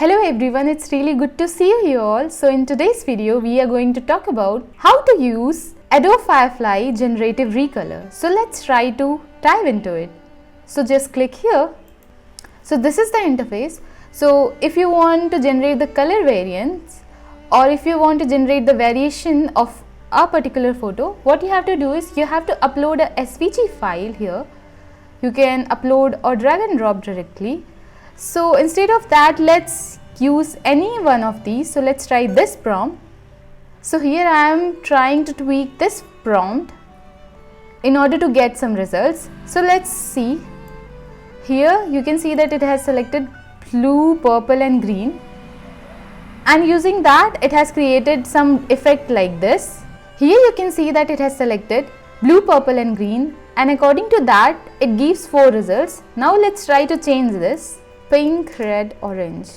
Hello everyone, it's really good to see you here all. So in today's video, we are going to talk about how to use Adobe Firefly Generative Recolor. So let's try to dive into it. So just click here. So this is the interface. So if you want to generate the color variants or if you want to generate the variation of a particular photo, what you have to do is you have to upload a SVG file here. You can upload or drag and drop directly. So instead of that, let's use any one of these. So let's try this prompt. So here I am trying to tweak this prompt in order to get some results. So let's see. Here you can see that it has selected blue, purple and green, and using that it has created some effect like this. Here you can see that it has selected blue, purple and green, and according to that it gives 4 results. Now let's try to change this. Pink, red, orange.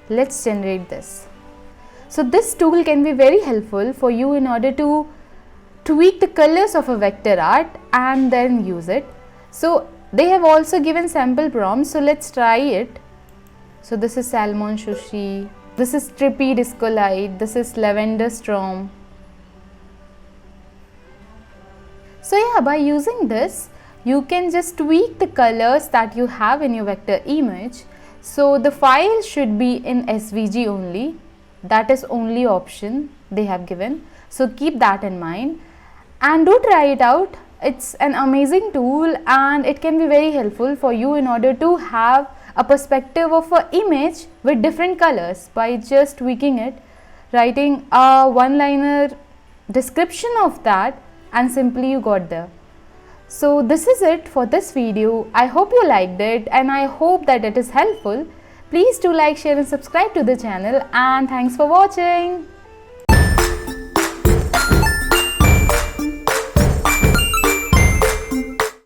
Let's generate this. So this tool can be very helpful for you in order to tweak the colors of a vector art and then use it. So they have also given sample prompts, so let's try it. So this is salmon sushi, this is trippy disco light, this is lavender storm. So yeah, by using this you can just tweak the colors that you have in your vector image. So the file should be in SVG only. That is only option they have given. So keep that in mind and do try it out. It's an amazing tool and it can be very helpful for you in order to have a perspective of an image with different colors by just tweaking it, writing a one-liner description of that, and simply you got there. So this is it for this video. I hope you liked it and I hope that it is helpful. Please do like, share and subscribe to the channel, and thanks for watching.